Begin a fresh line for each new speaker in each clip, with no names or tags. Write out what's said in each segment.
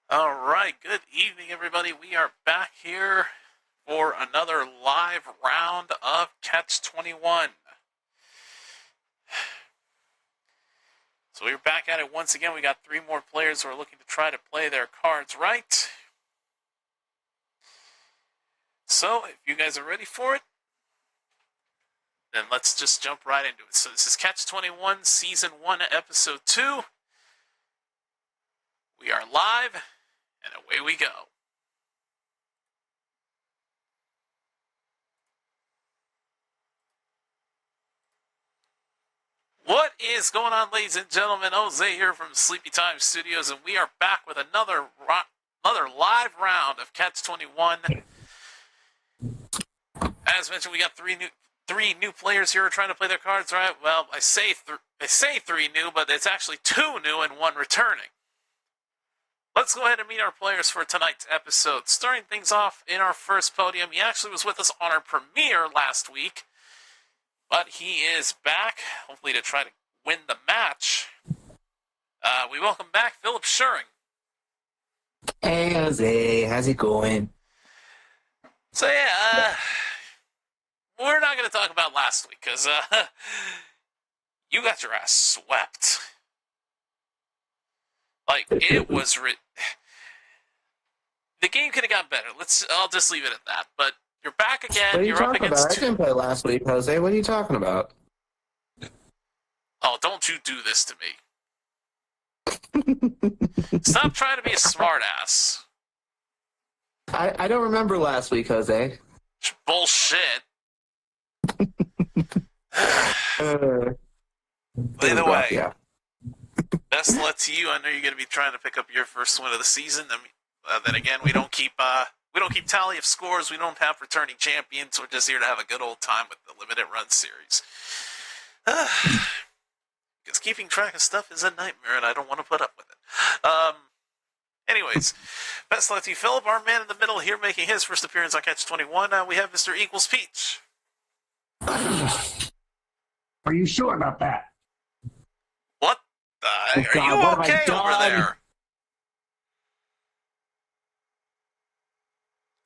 All right, good evening, everybody. We are back here for another live round of Catch 21. So we're back at it once again. We got three more players who are looking to try to play their cards right. So if you guys are ready for it, then let's just jump right into it. So this is Catch 21, Season 1, Episode 2. We are live, and away we go. What is going on, ladies and gentlemen? Jose here from Sleepy Time Studios, and we are back with another live round of Catch 21. As mentioned, we got three new players here trying to play their cards right. Well, I say three new, but it's actually two new and one returning. Let's go ahead and meet our players for tonight's episode. Starting things off in our first podium, he actually was with us on our premiere last week, but he is back, hopefully to try to win the match. We welcome back Philip Schuring.
Hey, Jose. How's it going?
So, yeah, we're not going to talk about last week, because you got your ass swept. Like, it was... The game could have gotten better. I'll just leave it at that. But you're back again.
What are you
You're up
talking
against...
about? I didn't play last week, Jose. What are you talking about?
Oh, don't you do this to me. Stop trying to be a smartass.
I don't remember last week, Jose.
Bullshit. By the way,
yeah.
Best of luck to you. I know you're going to be trying to pick up your first win of the season. I mean, then again, we don't keep tally of scores. We don't have returning champions. We're just here to have a good old time with the limited run series. Because keeping track of stuff is a nightmare, and I don't want to put up with it. Anyways, best of luck to you, Philip. Our man in the middle here, making his first appearance on Catch 21. We have Mr. Equals Peach.
Are you sure about that?
What? Are you okay over there?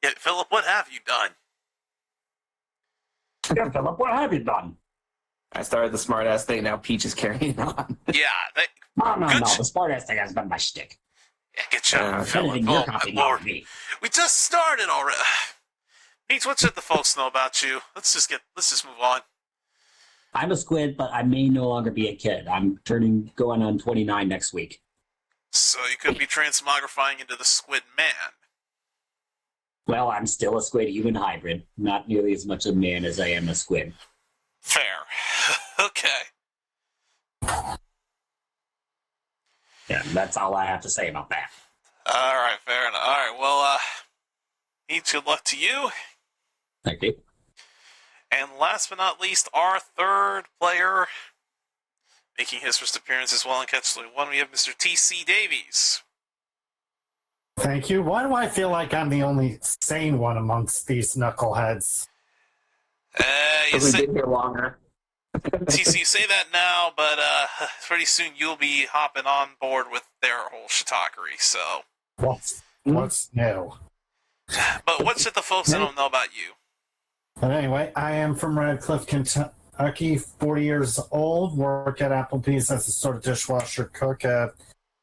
Yeah, Philip, what have you done?
Yeah, Philip, what have you done?
I started the smartass thing. Now Peach is carrying on.
Yeah,
No. The smartass thing has been my shtick.
Yeah, good job, Philip.
Anything you're copying off me.
We just started already. Peach, what should the folks know about you? Let's just move on.
I'm a squid, but I may no longer be a kid. I'm going on 29 next week.
So you could be transmogrifying into the Squid Man.
Well, I'm still a squid-human hybrid. Not nearly as much a man as I am a squid.
Fair. Okay.
Yeah, that's all I have to say about that.
All right, fair enough. All right, well, Peach, good luck to you.
Thank you.
And last but not least, our third player making his first appearance as well in Catch 21, we have Mr. T.C. Davies.
Thank you. Why do I feel like I'm the only sane one amongst these knuckleheads?
You
We've been here longer.
TC, you say that now, but pretty soon you'll be hopping on board with their whole shiitake, so...
What's new?
But what should the folks that don't know about you?
But anyway, I am from Red Cliff, Kentucky, 40 years old, work at Applebee's as a sort of dishwasher cook at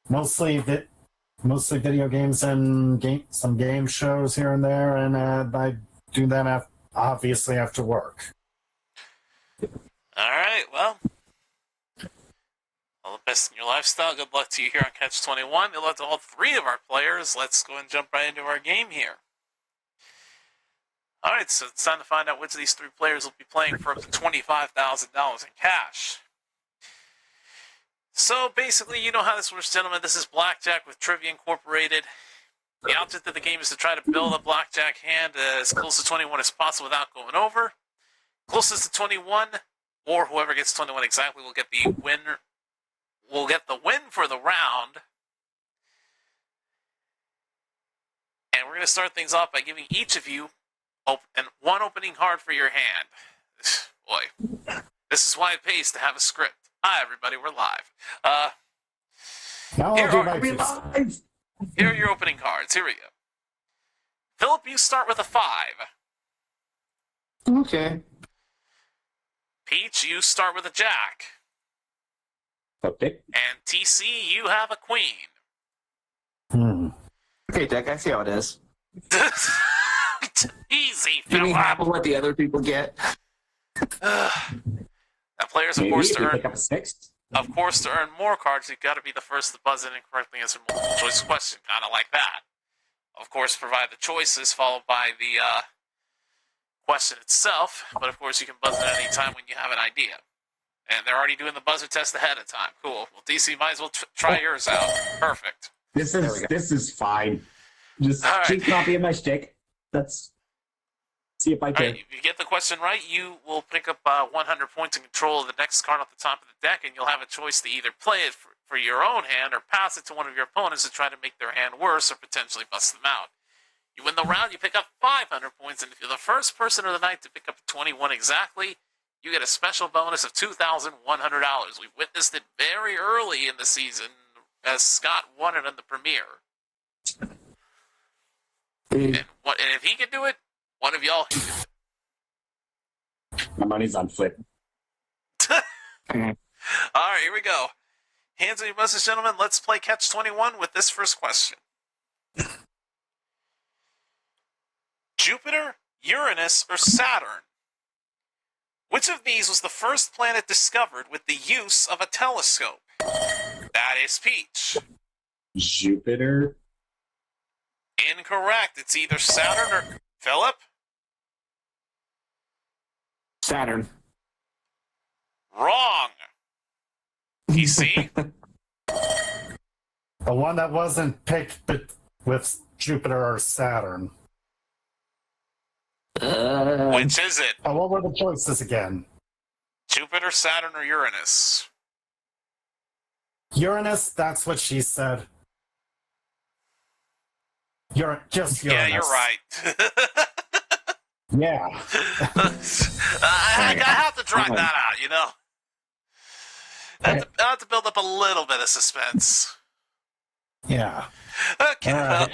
mostly video games and some game shows here and there, and I do that obviously after work.
All right, well, all the best in your lifestyle. Good luck to you here on Catch 21. Good luck to all three of our players. Let's go and jump right into our game here. All right, so it's time to find out which of these three players will be playing for up to $25,000 in cash. So basically, you know how this works, gentlemen. This is Blackjack with Trivia Incorporated. The object of the game is to try to build a blackjack hand as close to 21 as possible without going over. Closest to 21, or whoever gets 21 exactly, will get the winner. Will get the win for the round. And we're going to start things off by giving each of you one opening card for your hand. Boy, this is why it pays to have a script. Hi, everybody, we're live.
Now
Here
I'll do
are-
my
Are we live?
Here are your opening cards. Here we go. Philip, you start with a 5.
Okay.
Peach, you start with a jack.
Okay.
And TC, you have a queen.
Okay, Deck, I see how it is.
Easy,
Give me
Philip.
half of what the other people get.
Now, players, of
Maybe
course,
if
to
you
earn
pick up a 6.
to earn more cards, you've got to be the first to buzz in and correctly answer multiple choice question, kind of like that. Of course, provide the choices followed by the question itself, but of course you can buzz in at any time when you have an idea. And they're already doing the buzzer test ahead of time. Cool. Well, DC, might as well try yours out. Perfect.
This is fine. Just
All right.
keep copying my shtick. Let's see if I
All
can.
right, if you get the question right, you will pick up 100 points in control of the next card off the top of the deck, and you'll have a choice to either play it for your own hand or pass it to one of your opponents to try to make their hand worse or potentially bust them out. You win the round, you pick up 500 points, and if you're the first person of the night to pick up 21 exactly, you get a special bonus of $2,100. We witnessed it very early in the season as Scott won it in the premiere. And if he can do it, one of y'all can do
My money's on Flip.
it. All right, here we go. Hands on your buzzers, gentlemen. Let's play Catch 21 with this first question. Jupiter, Uranus, or Saturn? Which of these was the first planet discovered with the use of a telescope? That is Peach.
Jupiter.
Incorrect. It's either Saturn or... Philip?
Saturn.
Wrong. PC?
The one that wasn't picked with Jupiter or Saturn.
Which is it?
Oh, what were the choices again?
Jupiter, Saturn, or Uranus?
Uranus, that's what she said. Just Uranus.
Yeah, you're right.
Yeah.
I have to drag that out, you know? I have to build up a little bit of suspense.
Yeah.
Okay,
All right.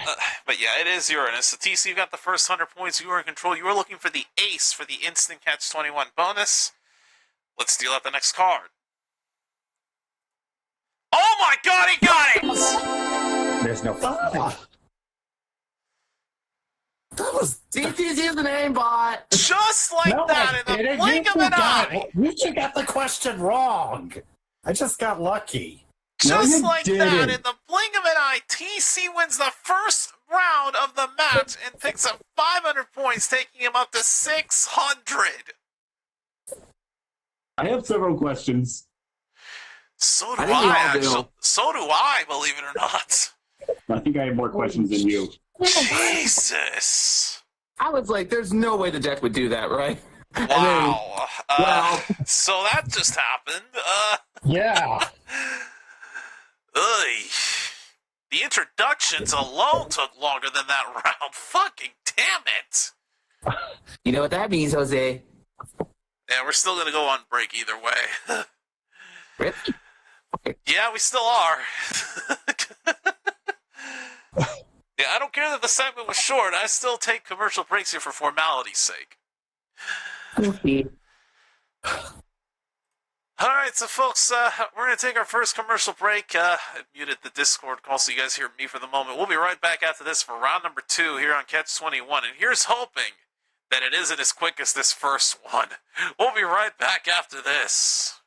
but yeah, it is Uranus. So TC, you got the first 100 points. You are in control. You are looking for the ace for the instant catch 21 bonus. Let's deal out the next card. Oh my god, he got it!
There's no.
That was easy as an aimbot.
Just like
No,
that in the
didn't.
blink of
You
an
got
eye.
it. You got the question wrong. I just got lucky.
Just
you
like that
didn't.
in the blink of an eye, TC wins the first round of the match and picks up 500 points, taking him up to 600.
I have several questions.
So do
I think we all
I,
do.
actually. So do I, believe it or not.
I think I have more questions than you.
Jesus.
I was like, there's no way the deck would do that, right?
Wow.
well-
So that just happened.
Yeah.
The introductions alone took longer than that round. Fucking damn it.
You know what that means, Jose?
Yeah, we're still going to go on break either way.
Really?
Yeah, we still are. Yeah, I don't care that the segment was short. I still take commercial breaks here for formality's sake.
Okay.
All right, so folks, we're going to take our first commercial break. I muted the Discord call so you guys hear me for the moment. We'll be right back after this for round number 2 here on Catch 21. And here's hoping that it isn't as quick as this first one. We'll be right back after this.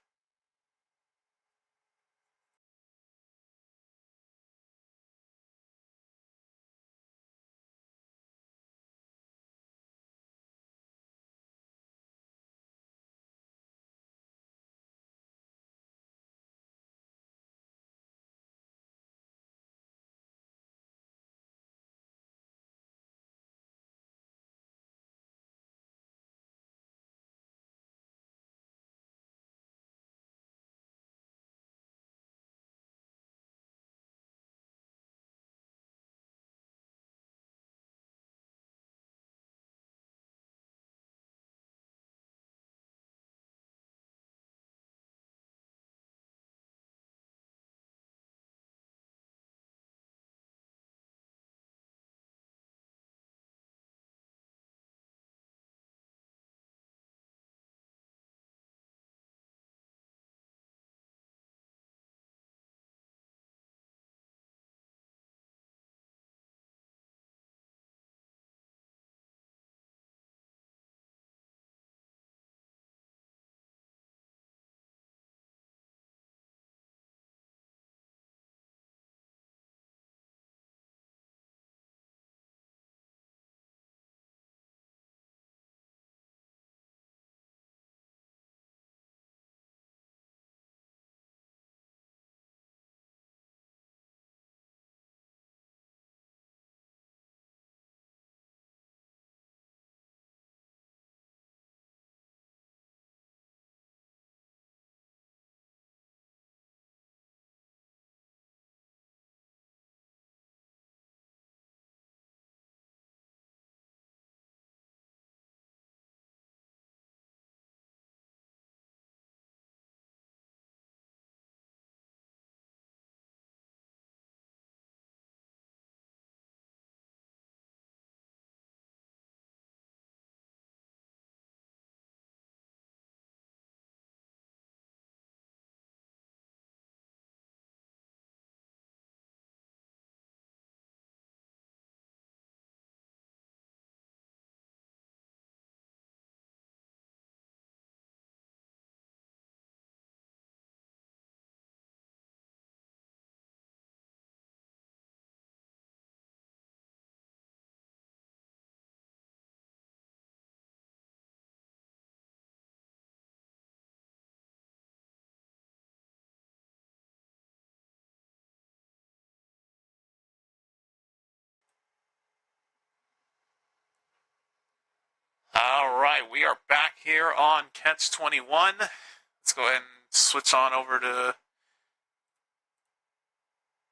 All right, we are back here on Catch 21. Let's go ahead and switch on over to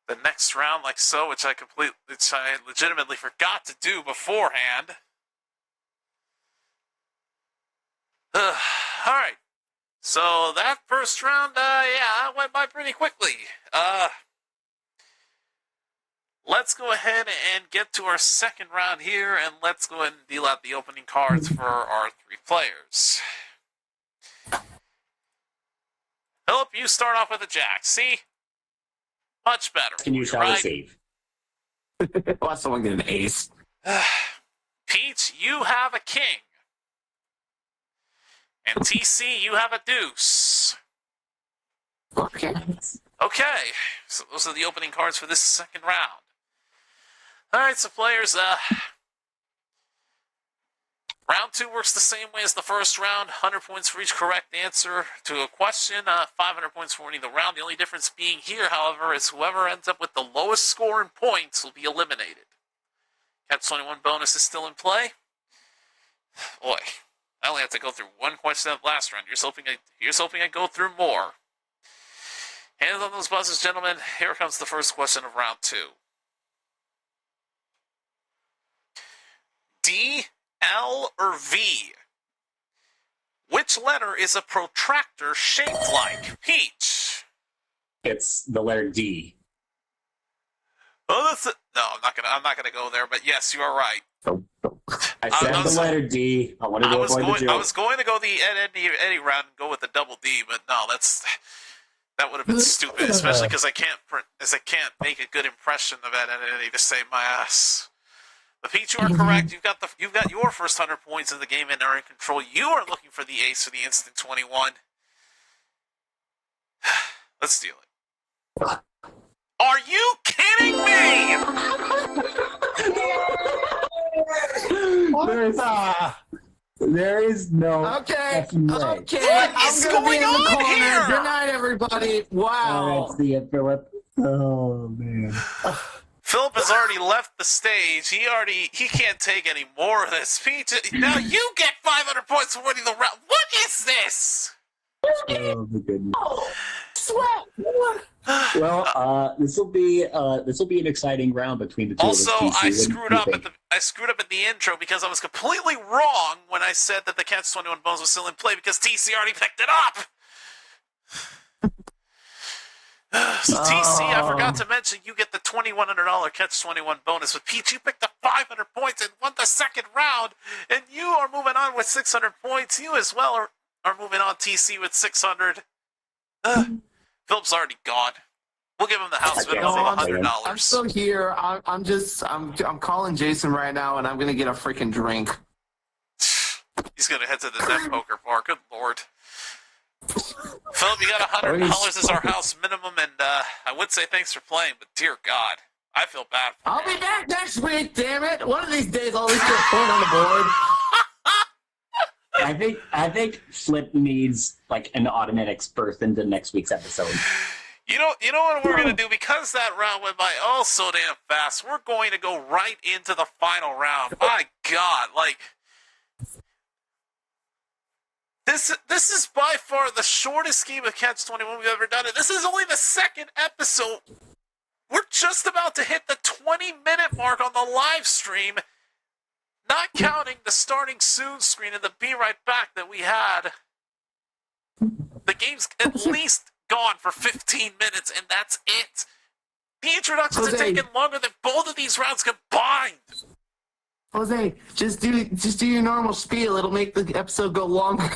the next round, like so, which I legitimately forgot to do beforehand. All right, so that first round, went by pretty quickly. Let's go ahead and get to our second round here, and let's go ahead and deal out the opening cards for our three players. Philip, you start off with a jack. See? Much better.
Can you shall
right?
receive?
Watch someone get an ace.
Peach, you have a king. And TC, you have a deuce.
Okay.
Okay, so those are the opening cards for this second round. All right, so players, round 2 works the same way as the first round. 100 points for each correct answer to a question, 500 points for winning the round. The only difference being here, however, is whoever ends up with the lowest score in points will be eliminated. Catch 21 bonus is still in play. Boy, I only have to go through one question of last round. Here's hoping I go through more. Hands on those buzzers, gentlemen. Here comes the first question of round 2. D, L, or V? Which letter is a protractor shaped like? Peach.
It's the letter D.
Oh, that's it. No, I'm not gonna go there. But yes, you are right.
I said the letter D. I wanted to avoid the joke.
I was going to go the Eddie round and go with the double D, but no, that would have been stupid, especially because I can't make a good impression of Eddie to save my ass. But Pete, you are correct. You've got your first 100 points in the game and are in control. You are looking for the ace for the instant 21. Let's steal it. Are you kidding me?
There is no.
Okay.
Way.
Okay.
What is going on here?
Good night, everybody. Wow.
That's the Philip. Oh man.
Philip has already left the stage. He can't take any more of this. Pete, now you get 500 points for winning the round. What is this?
Oh my goodness.
Sweat. What?
Well, this will be an exciting round between the two
Also,
of us.
I screwed up at the intro because I was completely wrong when I said that the Catch 21 bonus was still in play because TC already picked it up. So TC, I forgot to mention, you get the $2,100 Catch 21 bonus. With Pete, you picked up 500 points and won the second round, and you are moving on with 600 points. You as well are moving on, TC, with 600. Philip's already gone. We'll give him the house minimum of $100.
I'm still here. I'm calling Jason right now, and I'm gonna get a freaking drink.
He's gonna head to the net poker bar. Good lord. Philip, you got $100 as our house minimum, and I would say thanks for playing, but dear God, I feel bad for
I'll
you.
be back next week. Damn it! One of these days, I'll at least get a point on the board.
I think Flip needs like an automatic birth into next week's episode.
You know what we're going to do? Because that round went by so damn fast, we're going to go right into the final round. My God, like, this is by far the shortest game of Catch 21 we've ever done. And this is only the second episode. We're just about to hit the 20-minute mark on the live stream, not counting the starting soon screen and the be right back that we had. The game's at least gone for 15 minutes, and that's it. The introductions are taking longer than both of these rounds combined.
Jose, just do your normal spiel. It'll make the episode go longer.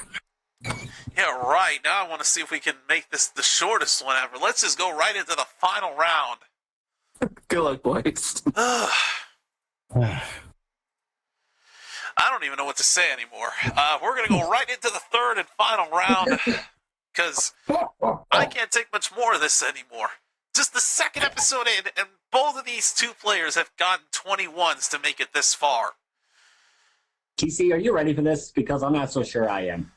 Yeah, right. Now I want to see if we can make this the shortest one ever. Let's just go right into the final round.
Good luck, boys.
I don't even know what to say anymore. We're going to go right into the third and final round because I can't take much more of this anymore. Just the second episode in, and both of these two players have gotten 21s to make it this far.
TC, are you ready for this? Because I'm not so sure I am.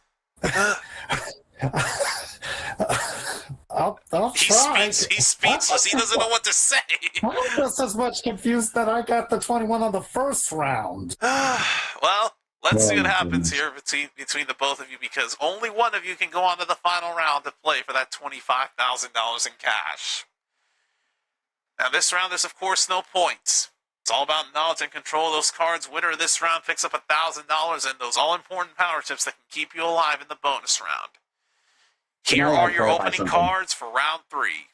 I'll try.
He's speechless. He doesn't know what to say.
I'm just as much confused that I got the 21 on the first round.
Well, Let's see
Oh,
what
my
happens
goodness.
here between the both of you, because only one of you can go on to the final round to play for that $25,000 in cash. Now, this round, there's of course no points. It's all about knowledge and control of those cards. Winner of this round picks up $1,000 and those all-important power chips that can keep you alive in the bonus round. Here
Can I
are your
clarify
opening
something?
cards for round 3.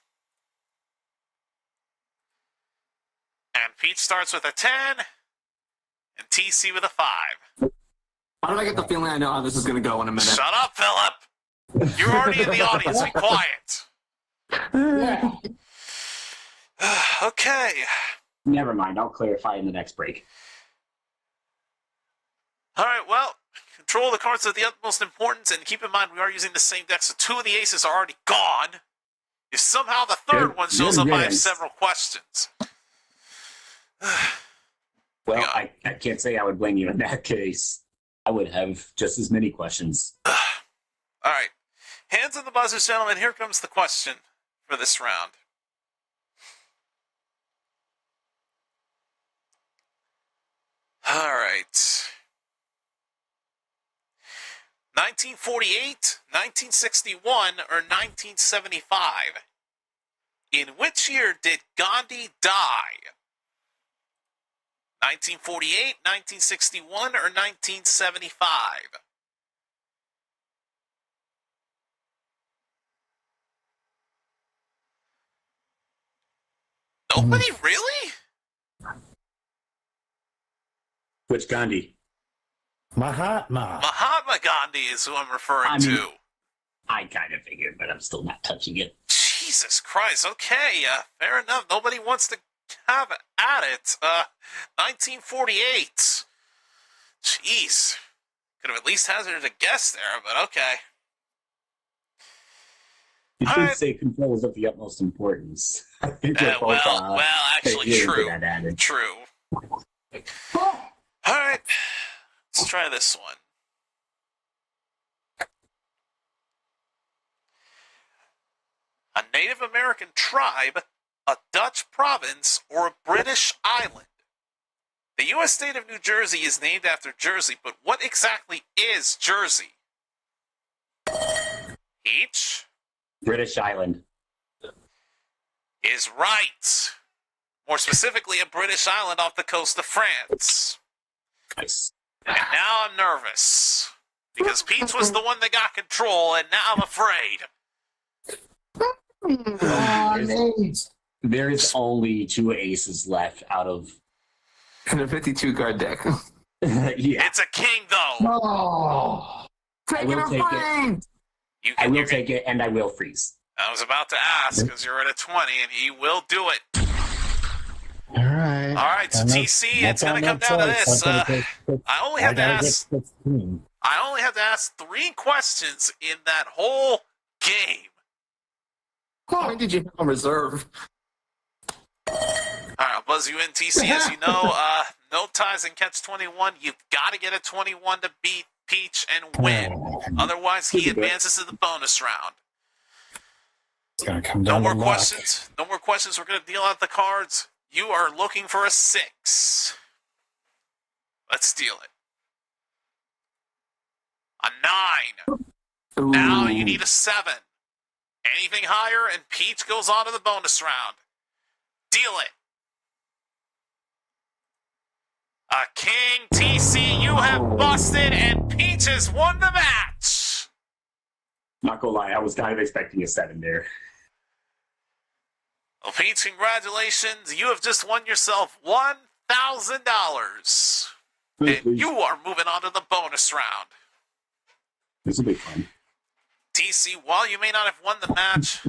And Pete starts with a 10, and TC with a 5.
How did I get the feeling I know how this is going to go in a minute?
Shut up, Philip! You're already in the audience. Be quiet. Okay.
Never mind. I'll clarify in the next break.
All right, well, control the cards of the utmost importance, and keep in mind we are using the same deck, so 2 of the aces are already gone. If somehow the third one shows up, I have several questions.
Well, I can't say I would blame you in that case. I would have just as many questions.
All right. Hands on the buzzers, gentlemen. Here comes the question for this round. All right. 1948, 1961, or 1975? In which year did Gandhi die? 1948, 1961, or 1975? Nobody really?
Which Gandhi?
Mahatma.
Mahatma Gandhi is who I'm referring to.
I kind of figured, but I'm still not touching it.
Jesus Christ. Okay, fair enough. Nobody wants to have at it. 1948. Jeez. Could have at least hazarded a guess there, but okay.
You
All
should
right.
say control is of the utmost importance. I think they're both,
Well, actually,
really
true.
good at it.
True. All right. Let's try this one. A Native American tribe, a Dutch province, or a British island? The U.S. state of New Jersey is named after Jersey, but what exactly is Jersey? Each
British Island.
is right. More specifically, a British island off the coast of France.
Nice.
And now I'm nervous. Because Pete's was the one that got control, and now I'm afraid.
There's only 2 aces left out of...
In a 52 card deck.
yeah.
It's a king, though.
Oh, taking
will
a
take it.
frame.
I will take it, and I will freeze.
I was about to ask, because you're at a 20, and he will do it.
All right.
All right, so TC, it's going to come down to this. I only have to ask
16.
I only have to ask 3 questions in that whole game.
How many did you have on reserve?
All right, I'll buzz you in, TC. As you know, no ties in Catch 21. You've got to get a 21 to beat Peach and win. Otherwise, he advances to the bonus round.
It's gonna come
No
down
more
to luck.
questions. No more questions. We're going to deal out the cards. You are looking for a 6. Let's deal it. A 9.
Ooh.
Now you need a 7. Anything higher, and Peach goes on to the bonus round. Deal it. A king, TC, you have busted, and Peach has won the match.
Not gonna lie, I was kind of expecting a 7 there.
Well, Peach, congratulations. You have just won yourself $1,000. And you are moving on to the bonus round.
This will be fun.
TC, while you may not have won the match,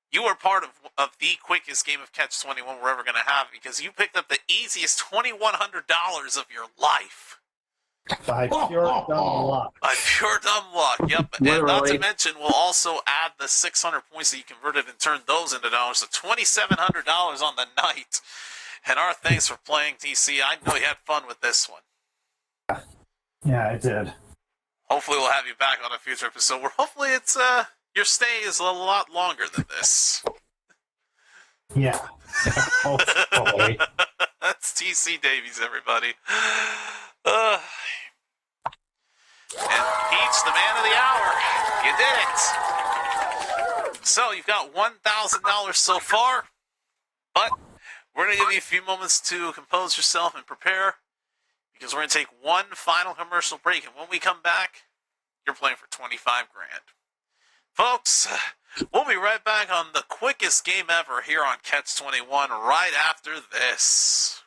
you are part of the quickest game of Catch 21 we're ever going to have, because you picked up the easiest $2,100 of your life.
By pure dumb luck.
By pure dumb luck, yep. And not to
Literally.
mention, we'll also add the 600 points that you converted and turned those into dollars, so $2,700 on the night. And our thanks for playing, TC. I know you had fun with this one.
Yeah, I did.
Hopefully we'll have you back on a future episode where hopefully it's your stay is a lot longer than this.
Yeah. Hopefully.
That's TC Davies, everybody. did it! So you've got $1,000 so far, but we're going to give you a few moments to compose yourself and prepare, because we're going to take one final commercial break, and when we come back, you're playing for 25 grand. Folks, we'll be right back on the quickest game ever here on Catch 21 right after this.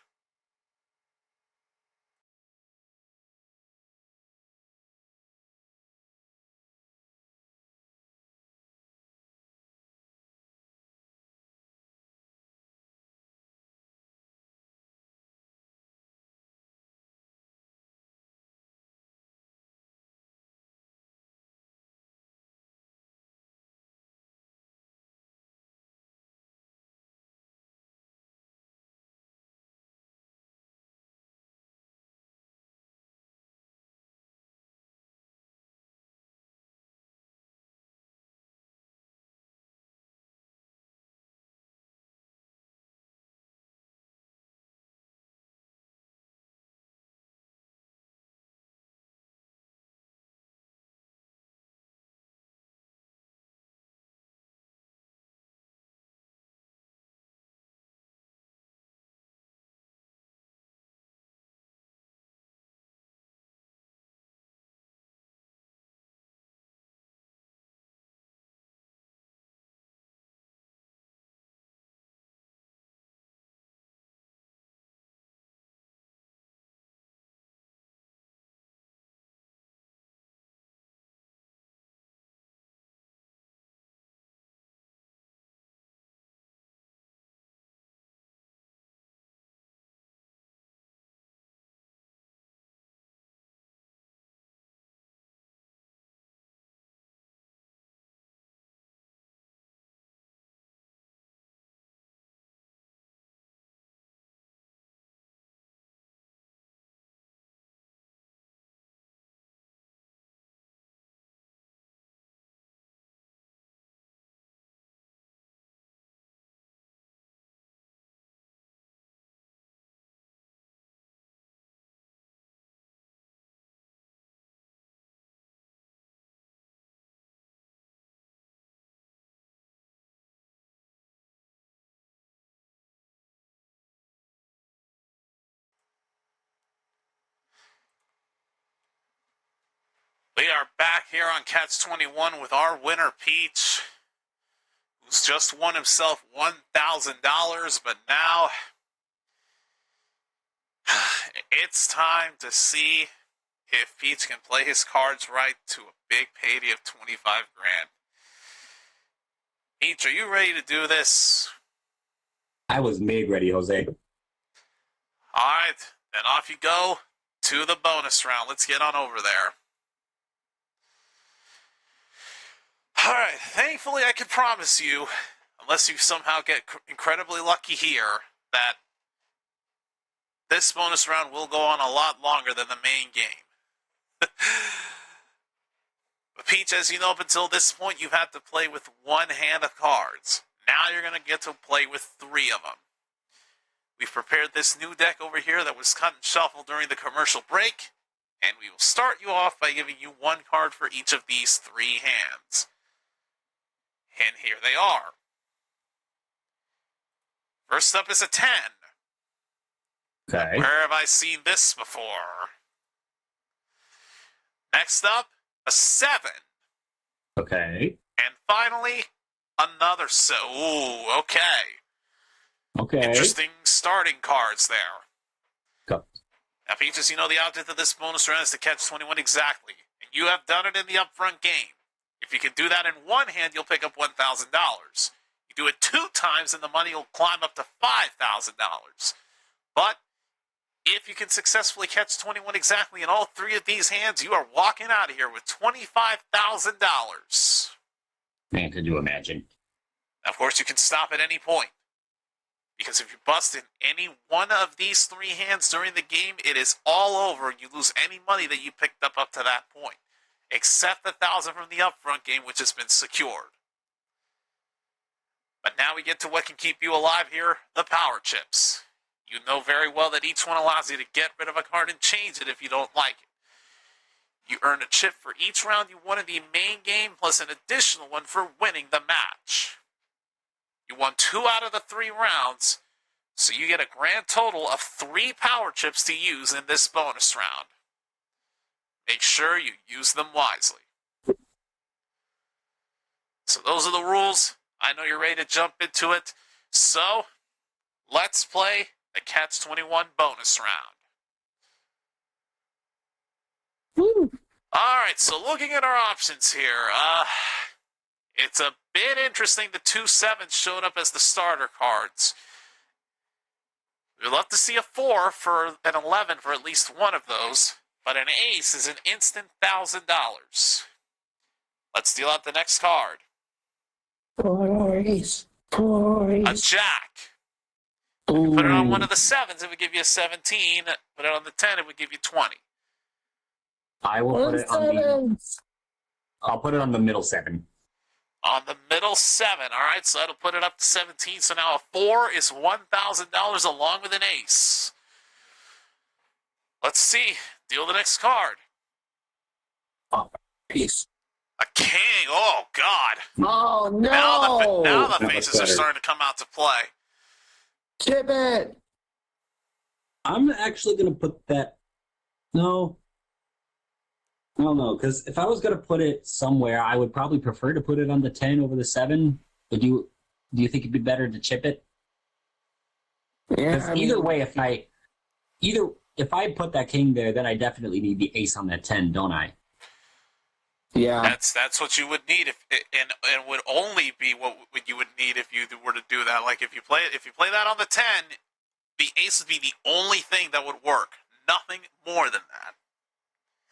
We are back here on Catch 21 with our winner, Peach, who's just won himself $1,000, but now it's time to see if Peach can play his cards right to a big payday of 25 grand. Peach, are you ready to do this?
I was made ready, Jose.
All right, then off you go to the bonus round. Let's get on over there. All right, thankfully I can promise you, unless you somehow get incredibly lucky here, that this bonus round will go on a lot longer than the main game. But Peach, as you know, up until this point, you've had to play with one hand of cards. Now you're going to get to play with three of them. We've prepared this new deck over here that was cut and shuffled during the commercial break, and we will start you off by giving you one card for each of these three hands. And here they are. First up is a 10.
Okay.
Where have I seen this before? Next up, a 7.
Okay.
And finally, another ooh, okay.
Okay.
Interesting starting cards there.
Go.
Now, Peaches, you know the object of this bonus round is to catch 21 exactly. And you have done it in the upfront game. If you can do that in one hand, you'll pick up $1,000. You do it 2 times, and the money will climb up to $5,000. But if you can successfully catch 21 exactly in all 3 of these hands, you are walking out of here with $25,000.
Man, could you imagine?
Of course, you can stop at any point. Because if you bust in any one of these 3 hands during the game, it is all over, and you lose any money that you picked up to that point. Except the 1,000 from the upfront game, which has been secured. But now we get to what can keep you alive here, the power chips. You know very well that each one allows you to get rid of a card and change it if you don't like it. You earn a chip for each round you won in the main game, plus an additional one for winning the match. You won 2 out of the 3 rounds, so you get a grand total of 3 power chips to use in this bonus round. Make sure you use them wisely. So those are the rules. I know you're ready to jump into it. So, let's play the Catch-21 bonus round.
Woo.
Alright, so looking at our options here, it's a bit interesting the 2 7s showed up as the starter cards. We'd love to see a 4 for an 11 for at least one of those, but an ace is an instant $1,000. Let's deal out the next card.
Boys.
A jack.
Ooh.
Put it on one of the 7s, it would give you a 17. Put it on the 10, it would give you 20.
I will put it on the. I'll put it on the middle 7.
On the middle 7. All right, so that'll put it up to 17. So now a 4 is $1,000 along with an ace. Let's see. Deal the next card.
Peace.
A king. Oh, God.
Oh, no.
Now the
That
faces
was
are
better.
starting to come out to play.
Chip it.
I'm actually going to put that. No. I don't know, because if I was going to put it somewhere, I would probably prefer to put it on the 10 over the 7. But do you think it'd be better to chip it?
Yeah.
Because either way, if I put that king there, then I definitely need the ace on that 10, don't I?
Yeah.
That's what you would need if and would only be what you would need if you were to do that. Like if you play that on the 10, the ace would be the only thing that would work. Nothing more than that.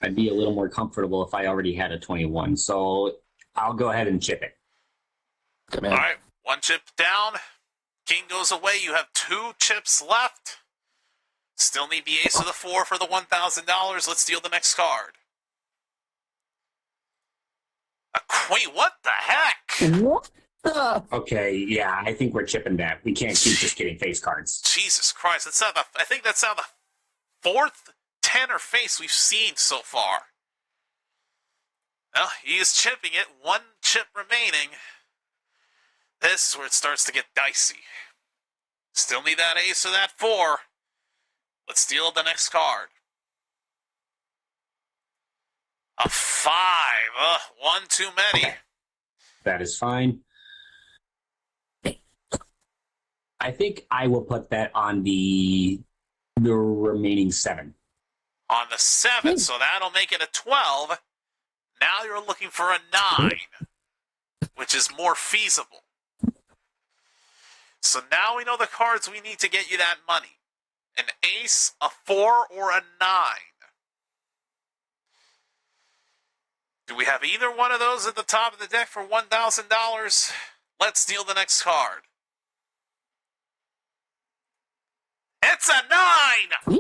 I'd be a little more comfortable if I already had a 21. So I'll go ahead and chip it.
Come
All
in.
right, 1 chip down. King goes away. You have 2 chips left. Still need the ace of the 4 for the $1,000. Let's deal the next card. A queen. What the heck?
What the?
Okay, yeah, I think we're chipping that. We can't keep just getting face cards.
Jesus Christ! I think that's now the 4th 10er face we've seen so far. Well, he is chipping it. 1 chip remaining. This is where it starts to get dicey. Still need that ace or that 4. Let's deal the next card. A 5. 1 too many.
That is fine. I think I will put that on the remaining 7.
On the 7, so that'll make it a 12. Now you're looking for a 9, which is more feasible. So now we know the cards we need to get you that money. An ace, a 4, or a 9. Do we have either one of those at the top of the deck for $1,000? Let's deal the next card. It's a 9!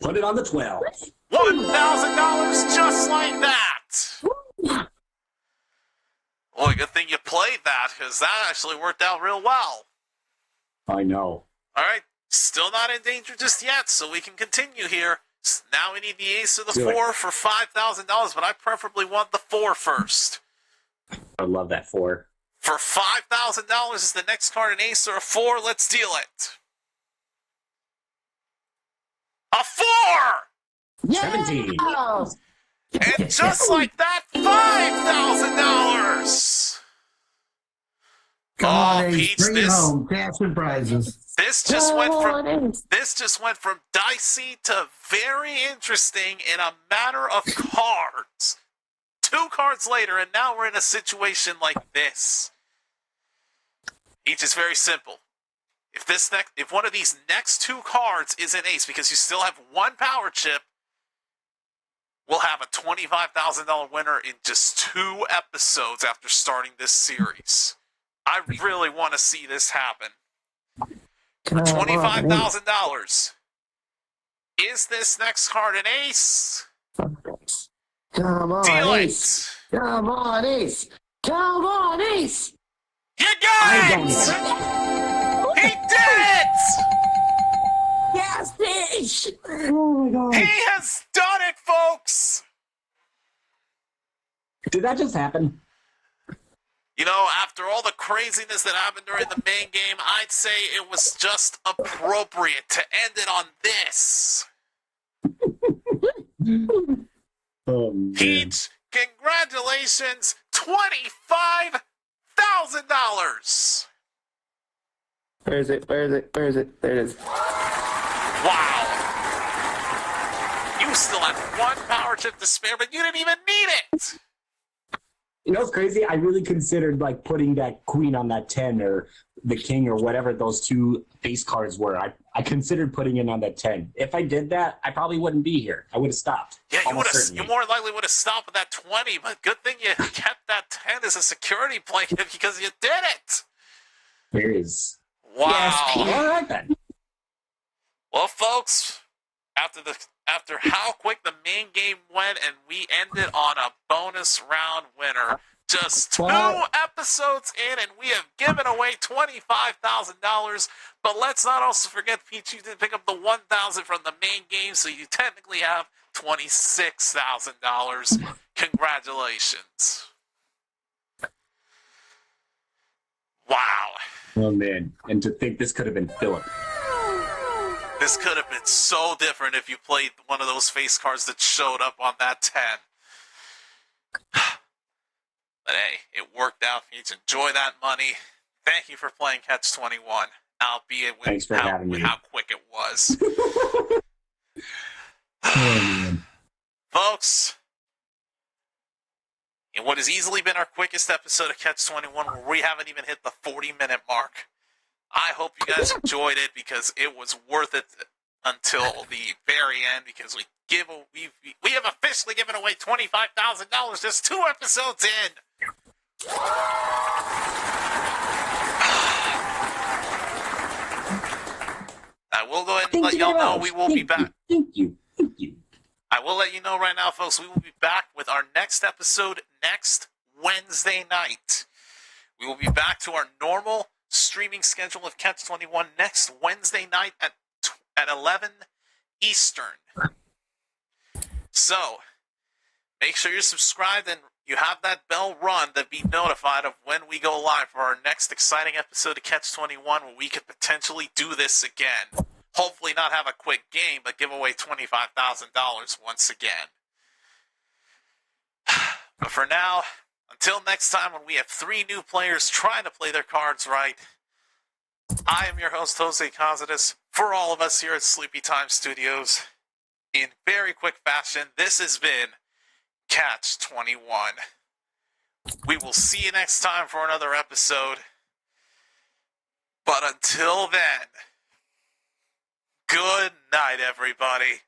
Put it on the 12.
$1,000 just like that! Boy, good thing you played that, because that actually worked out real well.
I know.
Alright, still not in danger just yet, so we can continue here. Now we need the ace or the
Do it.
4 for $5,000, but I preferably want the 4 first.
I love that 4.
For $5,000 is the next card, an ace or a 4. Let's deal it. A 4!
Yeah!
17.
And just like that, $5,000!
Come on,
Oh,
Ace,
Peach,
bring it
this-
home. Cash and prizes.
This just went from dicey to very interesting in a matter of cards. 2 cards later, and now we're in a situation like this. Each is very simple. If one of these next 2 cards is an ace, because you still have 1 power chip, we'll have a $25,000 winner in just 2 episodes after starting this series. I really want to see this happen. $25,000. Is this next card an ace?
Come on,
Deal
Ace.
it.
Come on, Ace. Come on, Ace.
You got it! He did it!
Yes, Ace. Oh my God.
He has done it, folks!
Did that just happen?
You know, after all the craziness that happened during the main game, I'd say it was just appropriate to end it on this.
Oh, man.
Peach, congratulations, $25,000.
Where is it? Where is it? Where is it? There it is.
Wow. You still had one power chip to spare, but you didn't even need it.
You know what's crazy? I really considered like putting that queen on that 10 or the king or whatever those two face cards were. I considered putting it on that 10. If I did that, I probably wouldn't be here. I would have stopped.
Yeah,
Almost
you more likely would have stopped with that 20, but good thing you kept that 10 as a security blanket because you did it.
There is.
Wow.
Yes, Pete.
All right then.
Well, folks, after how quick the main game went and we ended on a bonus round winner, just 2
Wow.
episodes in and we have given away $25,000. But let's not also forget, Pete, you did pick up the $1,000 from the main game, so you technically have $26,000. Congratulations. Wow.
Oh man. And to think this could have been Philip.
This could have been so different if you played one of those face cards that showed up on that 10. But hey, it worked out. You need to enjoy that money. Thank you for playing Catch 21, albeit
Thanks
with
for having me.
how quick it was.
Oh man.
Folks, in what has easily been our quickest episode of Catch 21, where we haven't even hit the 40-minute mark, I hope you guys enjoyed it because it was worth it until the very end because we have officially given away $25,000 just 2 episodes in. I will go ahead and let y'all know we will be back.
Thank you.
I will let you know right now, folks, we will be back with our next episode next Wednesday night. We will be back to our normal streaming schedule of Catch 21 next Wednesday night at 11 Eastern. So, make sure you're subscribed and you have that bell run to be notified of when we go live for our next exciting episode of Catch 21 where we could potentially do this again. Hopefully not have a quick game, but give away $25,000 once again. But for now, until next time when we have 3 new players trying to play their cards right, I am your host, Jose Casitas. For all of us here at Sleepy Time Studios, in very quick fashion, this has been Catch 21. We will see you next time for another episode. But until then, good night, everybody.